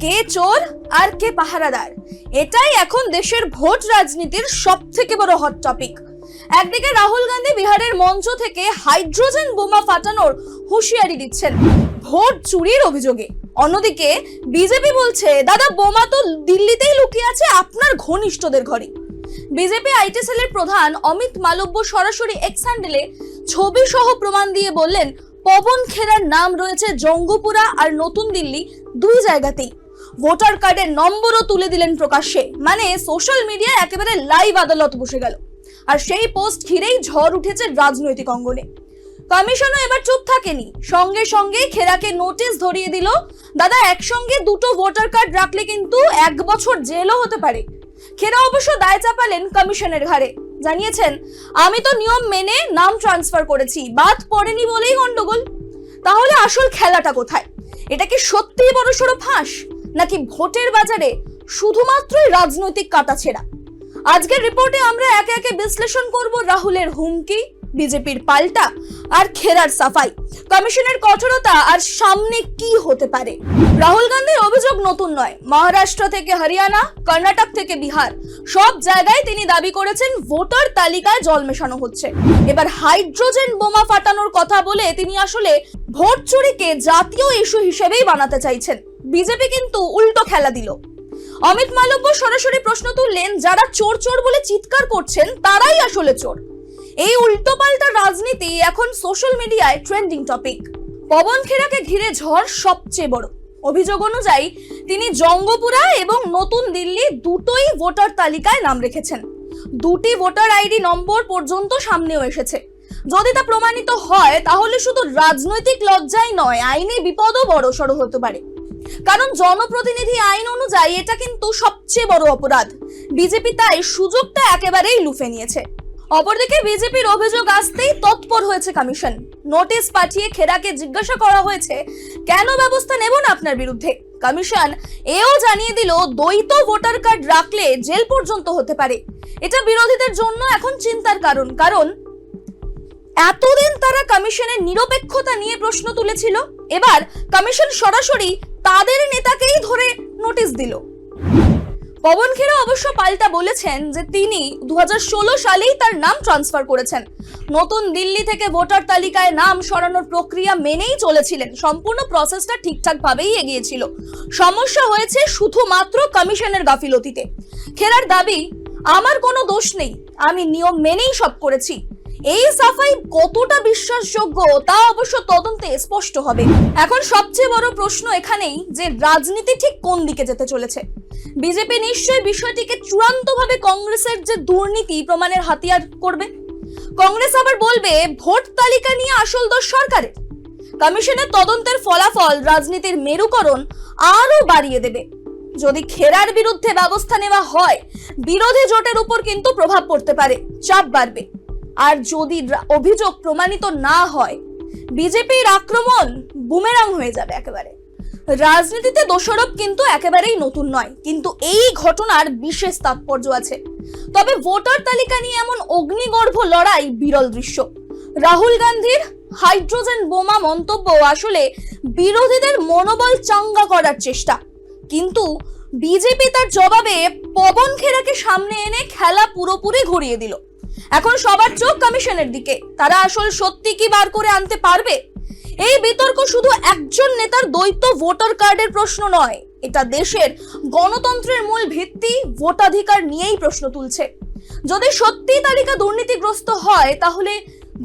কে চোর আর কে পাহারাদার, এটাই এখন দেশের ভোট রাজনীতির সবথেকে বড় হট টপিক। একদিকে রাহুল গান্ধী বিহারের মঞ্চ থেকে হাইড্রোজেন বোমা ফাটানোর হুঁশিয়ারি দিচ্ছেন ভোট চুরির অভিযোগে, অন্যদিকে বিজেপি বলছে দাদা বোমা তো দিল্লিতেই লুকিয়ে আছে আপনার ঘনিষ্ঠদের ঘরে। বিজেপি আইটি সেলের প্রধান অমিত মালব্য সরাসরি এক্স হ্যান্ডেলে ছবি সহ প্রমাণ দিয়ে বললেন পবন খেরার নাম রয়েছে জঙ্গপুরা আর নতুন দিল্লি দুই জায়গাতেই। ভোটার কার্ডের নম্বরও তুলে দিলেন প্রকাশ্যে, মানে সোশ্যাল মিডিয়ায় একেবারে লাইভ আদালত বসে গেল। আর সেই পোস্ট ঘিরেই ঝড় উঠেছে রাজনৈতিক অঙ্গনে। কমিশনও এবার চুপ থাকেনি, সঙ্গে সঙ্গে খেরাকে নোটিশ ধরিয়ে দিল, দাদা একসঙ্গে দুটো ভোটার কার্ড রাখলে কিন্তু 1 বছর জেলও হতে পারে। খেরা অবশ্য দায় চাপালেন কমিশনের ঘাড়ে, জানিয়েছেন আমি তো নিয়ম মেনে নাম ট্রান্সফার করেছি, বাদ পড়েনি বলেই গন্ডগোল। তাহলে আসল খেলাটা কোথায়? এটা কি সত্যিই বড়সড় ফাঁস, নাকি ভোটের বাজারে শুধুমাত্রই রাজনৈতিক কাটাছেঁড়া? আজকের রিপোর্টে আমরা একে একে বিশ্লেষণ করব রাহুলের হুমকি, বিজেপির পাল্টা আর খেরার সাফাই, কমিশনের কঠোরতা আর সামনে কি হতে পারে। রাহুল গান্ধীর অভিযোগ নতুন নয়, মহারাষ্ট্র থেকে হরিয়ানা, কর্ণাটক থেকে বিহার, সব জায়গায় তিনি দাবি করেছেন ভোটার তালিকায় জল মেশানো হচ্ছে। এবার হাইড্রোজেন বোমা ফাটানোর কথা বলে তিনি আসলে ভোট চুরিকে জাতীয় ইস্যু হিসেবেই বানাতে চাইছেন। বিজেপি কিন্তু উল্টো খেলা দিল। অমিত মালব্য সরাসরি প্রশ্ন তুললেন যারা চোর চোর বলে চিৎকার করছেন তারাই আসলে চোর। এই উল্টোপাল্টা রাজনীতি এখন সোশ্যাল মিডিয়ায় ট্রেন্ডিং টপিক। পবন খেরাকে ঘিরে ঝড় সবচেয়ে বড়। অভিযোগ অনুযায়ী তিনি জঙ্গপুরা এবং নতুন দিল্লি দুটোই ভোটার তালিকায় নাম রেখেছেন। দুটি ভোটার আইডি নম্বর পর্যন্ত সামনেও এসেছে। যদি তা প্রমাণিত হয় তাহলে শুধু রাজনৈতিক লজ্জাই নয়, আইনি বিপদও বড়সড় হতে পারে। কারণ জনপ্রতিনিধি আইন অনুযায়ী এটা কিন্তু সবচেয়ে বড় অপরাধ। বিজেপি তাই সুযোগটা একেবারেই লুফে নিয়েছে। অপরদিকে বিজেপির অভিযোগ আসতেই তৎপর হয়েছে কমিশন। নোটিশ পাঠিয়ে খেরাকে জিজ্ঞাসা করা হয়েছে কেন ব্যবস্থা নেব না আপনার বিরুদ্ধে। কমিশন এও জানিয়ে দিল দ্বৈত ভোটার কার্ড রাখলে জেল পর্যন্ত হতে পারে। এটা বিরোধীদের জন্য এখন চিন্তার কারণ, কারণ এতদিন তারা কমিশনের নিরপেক্ষতা নিয়ে প্রশ্ন তুলেছিল, এবার কমিশন সরাসরি তাদের নেতাকেই ধরে নোটিশ দিল। পবন খেরা অবশ্য পাল্টা বলেছেন যে তিনি 2016 সালেই তার নাম ট্রান্সফার করেছেন, নতুন দিল্লি থেকে ভোটার তালিকায় নাম সরানোর প্রক্রিয়া মেনেই চলেছিলেন, সম্পূর্ণ প্রসেসটা ঠিকঠাক ভাবেই এগিয়েছিল। সমস্যা হয়েছে শুধুমাত্র কমিশনের গাফিলতিতে। খেরার দাবি আমার কোনো দোষ নেই, আমি নিয়ম মেনেই সব করেছি। এই সাফাই কতটা বিশ্বাসযোগ্য তা অবশ্য তদন্তে স্পষ্ট হবে। এখন সবচেয়ে বড় প্রশ্ন এখানেই যে রাজনীতি ঠিক কোন দিকে যেতে চলেছে। বিজেপি নিশ্চয়ই বিষয়টিকে চূড়ান্তভাবে কংগ্রেসের যে দুর্নীতি প্রমাণের হাতিয়ার করবে। কংগ্রেস আবার বলবে ভোট তালিকা নিয়ে আসল দোষ সরকারের। কমিশনের তদন্তের ফলাফল রাজনীতির মেরুকরণ আরো বাড়িয়ে দেবে। যদি খেরার বিরুদ্ধে ব্যবস্থা নেওয়া হয় বিরোধী জোটের উপর কিন্তু প্রভাব পড়তে পারে, চাপ বাড়বে। আর যদি অভিযোগ প্রমাণিত না হয় বিজেপির আক্রমণ বুমেরাং হয়ে যাবে একেবারে। রাজনীতিতে দোষারোপ কিন্তু একেবারেই নতুন নয়, কিন্তু এই ঘটনার বিশেষ তাৎপর্য আছে। তবে ভোটার তালিকা নিয়ে এমন অগ্নিগর্ভ লড়াই বিরল দৃশ্য। রাহুল গান্ধীর হাইড্রোজেন বোমা মন্তব্য আসলে বিরোধীদের মনোবল চাঙ্গা করার চেষ্টা, কিন্তু বিজেপি তার জবাবে পবন খেরাকে সামনে এনে খেলা পুরোপুরি ঘুরিয়ে দিল। এখন সবার চোখ কমিশনের দিকে, তারা আসল সত্যি কি বার করে আনতে পারবে। এই বিতর্ক শুধু একজন নেতার দ্বৈত ভোটার কার্ডের প্রশ্ন নয়, এটা দেশের গণতন্ত্রের মূল ভিত্তি ভোটাধিকার নিয়েই প্রশ্ন তুলছে। যদি সত্যি তালিকা দুর্নীতিগ্রস্ত হয় তাহলে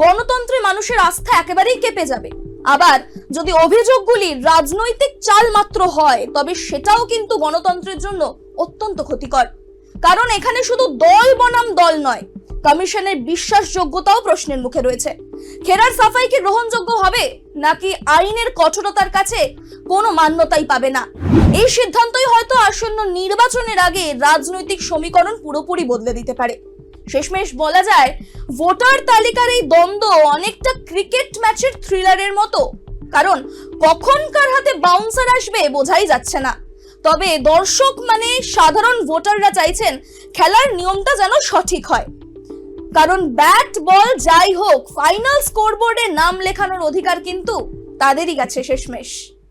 গণতন্ত্রে মানুষের আস্থা একেবারেই কেঁপে যাবে। আবার যদি অভিযোগগুলি রাজনৈতিক চাল মাত্র হয় তবে সেটাও কিন্তু গণতন্ত্রের জন্য অত্যন্ত ক্ষতিকর। কারণ এখানে শুধু দল বনাম দল নয়, কমিশনের বিশ্বাসযোগ্যতাও প্রশ্নের মুখে রয়েছে। খেরার সাফাই কি গ্রহণযোগ্য হবে, নাকি আইনের কঠোরতার কাছে কোনো মান্যতাই পাবে না? এই সিদ্ধান্তই হয়তো আসন্ন নির্বাচনের আগে রাজনৈতিক সমীকরণ পুরোপুরি বদলে দিতে পারে। শেষমেশ বলা যায় ভোটার তালিকার এই দ্বন্দ্ব অনেকটা ক্রিকেট ম্যাচের থ্রিলারের মতো, কারণ কখন কার হাতে বাউন্সার আসবে বোঝাই যাচ্ছে না। তবে দর্শক মানে সাধারণ ভোটাররা চাইছেন খেলার নিয়মটা যেন সঠিক হয়, কারণ ব্যাট বল যাই হোক ফাইনাল স্কোরবোর্ডে নাম লেখানোর অধিকার কিন্তু তাদেরই কাছে শেষমেশ।